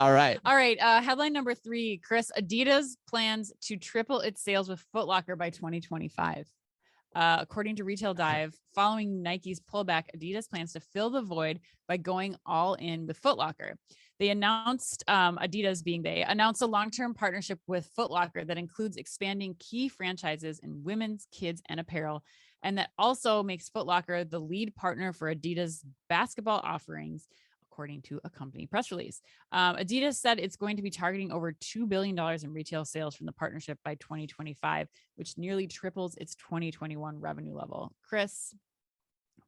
All right. All right. Headline number 3, Chris, Adidas plans to triple its sales with Foot Locker by 2025. According to Retail Dive, following Nike's pullback, Adidas plans to fill the void by going all in with Foot Locker. They announced, announced a long-term partnership with Foot Locker that includes expanding key franchises in women's, kids, and apparel, and that also makes Foot Locker the lead partner for Adidas basketball offerings, according to a company press release. Adidas said it's going to be targeting over $2 billion in retail sales from the partnership by 2025, which nearly triples its 2021 revenue level. Chris,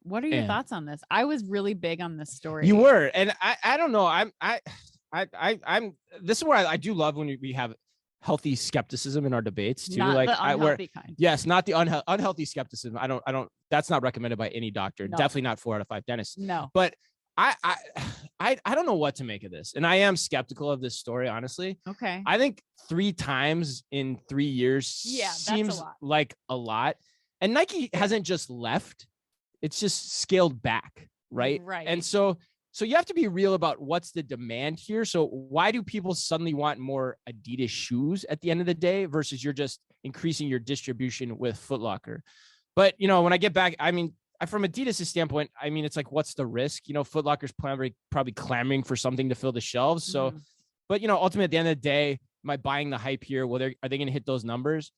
what are your thoughts on this? I was really big on this story. You were, and I don't know. I'm this is where I do love when we have healthy skepticism in our debates too. Not the unhealthy kind. Yes, not the unhealthy skepticism. I don't. That's not recommended by any doctor. No. Definitely not 4 out of 5 dentists. No. But I don't know what to make of this, and I am skeptical of this story, honestly. Okay. I think 3 times in 3 years seems like a lot, and Nike hasn't just left; it's just scaled back, right? Right. And so you have to be real about what's the demand here. So why do people suddenly want more Adidas shoes at the end of the day versus you're just increasing your distribution with Foot Locker? But when I get back, I mean, from Adidas' standpoint, I mean, it's like, what's the risk? Foot Locker's probably clamoring for something to fill the shelves. So, but ultimately at the end of the day, am I buying the hype here? Well, are they going to hit those numbers?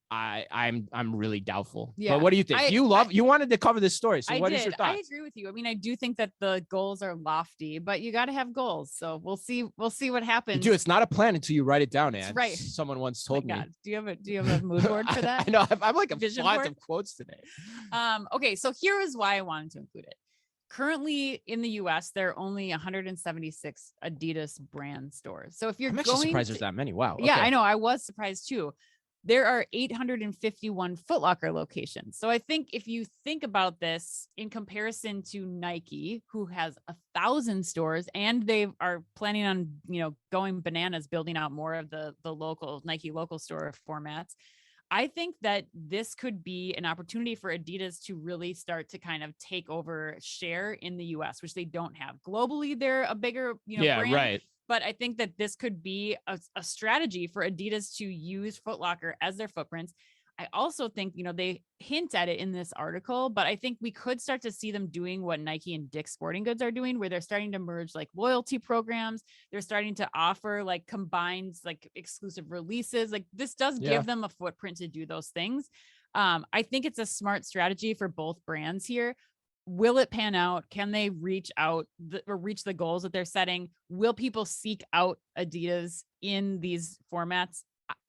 I'm really doubtful. Yeah. But what do you think? You wanted to cover this story. So what is your thoughts? I agree with you. I mean, I do think that the goals are lofty, but you got to have goals. So we'll see what happens. Dude, it's not a plan until you write it down, Ann. Right. Someone once told me. God. Do you have a mood board for that? I know. I'm like a font of quotes today. Okay. So here is why I wanted to include it. Currently in the US, there are only 176 Adidas brand stores. So if you're I'm actually surprised there's that many. Wow. Okay. Yeah, I know. I was surprised too. There are 851 Foot Locker locations. So I think if you think about this in comparison to Nike, who has 1,000 stores, and they are planning on, going bananas, building out more of the local Nike local store formats, I think that this could be an opportunity for Adidas to really start to kind of take over share in the US, which they don't have. Globally, they're a bigger, brand. Right. But I think that this could be a strategy for Adidas to use Foot Locker as their footprints. I also think, they hint at it in this article, but I think we could start to see them doing what Nike and Dick's Sporting Goods are doing, where they're starting to merge like loyalty programs. They're starting to offer like combined, like exclusive releases. Like this does give them a footprint to do those things. I think it's a smart strategy for both brands here. Will it pan out? Can they reach the goals that they're setting? Will people seek out Adidas in these formats?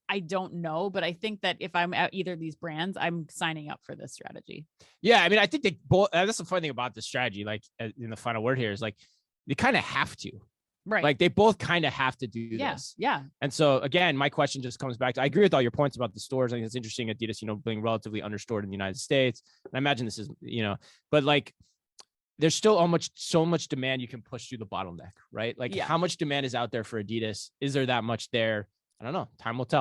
I don't know, but I think that if I'm at either of these brands, I'm signing up for this strategy. Yeah. I mean, I think they both, that's the funny thing about this strategy. Like in the final word here is like, they kind of have to, right? Like they both kind of have to do this. Yeah. And so again, my question just comes back to, I agree with all your points about the stores. I think it's interesting. Adidas, being relatively understored in the United States. And I imagine this is, but like, there's still so much demand you can push through the bottleneck, right? Like how much demand is out there for Adidas? Is there that much there? I don't know. Time will tell.